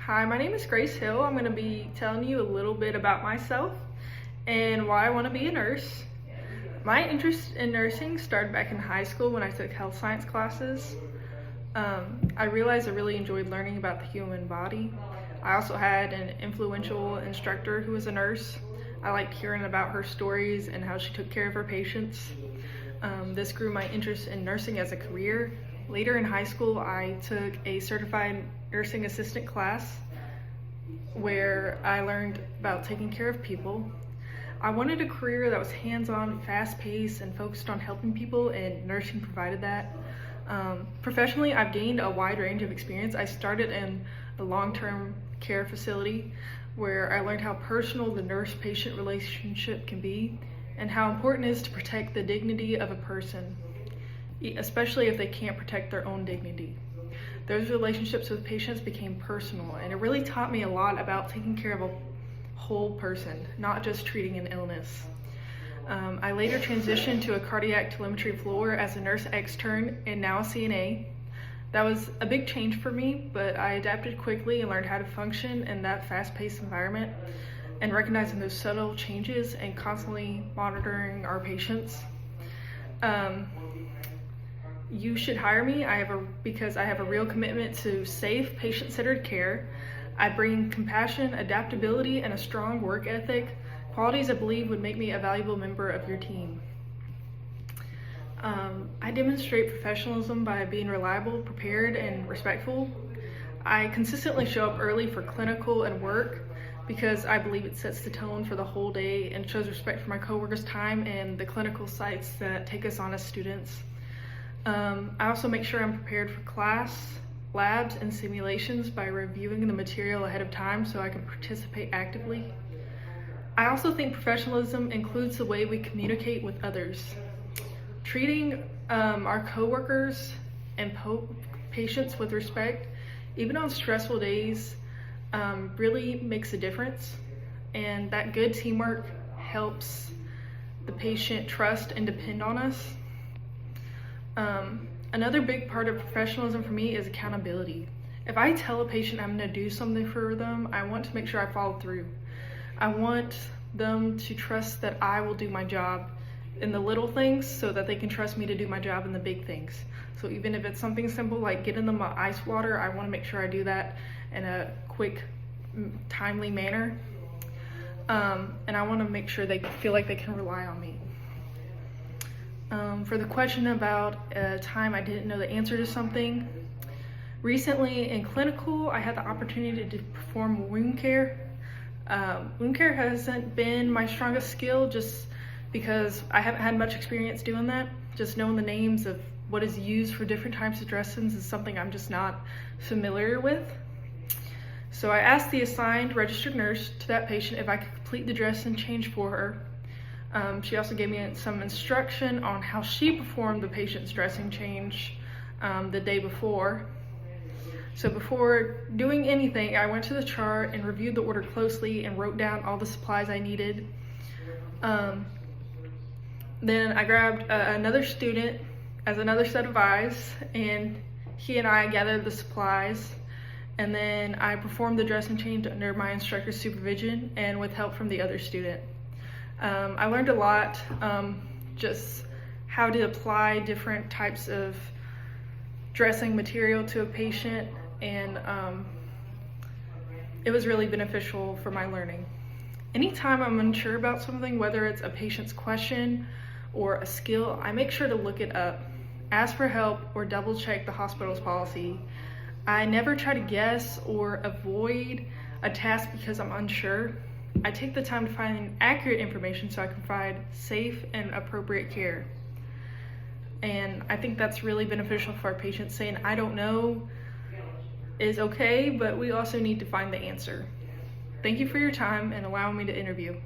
Hi, my name is Grace Hill. I'm going to be telling you a little bit about myself and why I want to be a nurse. My interest in nursing started back in high school when I took health science classes. I realized I really enjoyed learning about the human body. I also had an influential instructor who was a nurse. I liked hearing about her stories and how she took care of her patients. This grew my interest in nursing as a career. Later in high school, I took a certified nursing assistant class where I learned about taking care of people. I wanted a career that was hands-on, fast-paced, and focused on helping people, and nursing provided that. Professionally, I've gained a wide range of experience. I started in a long-term care facility where I learned how personal the nurse-patient relationship can be and how important it is to protect the dignity of a person, especially if they can't protect their own dignity. Those relationships with patients became personal, and it really taught me a lot about taking care of a whole person, not just treating an illness. I later transitioned to a cardiac telemetry floor as a nurse extern and now a CNA. That was a big change for me, but I adapted quickly and learned how to function in that fast-paced environment and recognizing those subtle changes and constantly monitoring our patients. You should hire me because I have a real commitment to safe, patient-centered care. I bring compassion, adaptability, and a strong work ethic, qualities I believe would make me a valuable member of your team. I demonstrate professionalism by being reliable, prepared, and respectful. I consistently show up early for clinical and work because I believe it sets the tone for the whole day and shows respect for my coworkers' time and the clinical sites that take us on as students. I also make sure I'm prepared for class, labs, and simulations by reviewing the material ahead of time so I can participate actively. I also think professionalism includes the way we communicate with others. Treating our coworkers and patients with respect, even on stressful days, really makes a difference, and that good teamwork helps the patient trust and depend on us. Another big part of professionalism for me is accountability. If I tell a patient I'm going to do something for them, I want to make sure I follow through. I want them to trust that I will do my job in the little things so that they can trust me to do my job in the big things. So even if it's something simple like getting them ice water, I want to make sure I do that in a quick, timely manner. And I want to make sure they feel like they can rely on me. For the question about a time I didn't know the answer to something, recently in clinical, I had the opportunity to perform wound care. Wound care hasn't been my strongest skill just because I haven't had much experience doing that. Just knowing the names of what is used for different types of dressings is something I'm just not familiar with. So I asked the assigned registered nurse to that patient if I could complete the dressing change for her. She also gave me some instruction on how she performed the patient's dressing change the day before. So before doing anything, I went to the chart and reviewed the order closely and wrote down all the supplies I needed. Then I grabbed another student as another set of eyes, and he and I gathered the supplies, and then I performed the dressing change under my instructor's supervision and with help from the other student. I learned a lot, just how to apply different types of dressing material to a patient, and it was really beneficial for my learning. Anytime I'm unsure about something, whether it's a patient's question or a skill, I make sure to look it up, ask for help, or double check the hospital's policy. I never try to guess or avoid a task because I'm unsure. I take the time to find accurate information so I can provide safe and appropriate care. And I think that's really beneficial for our patients. Saying I don't know is okay, but we also need to find the answer. Thank you for your time and allowing me to interview.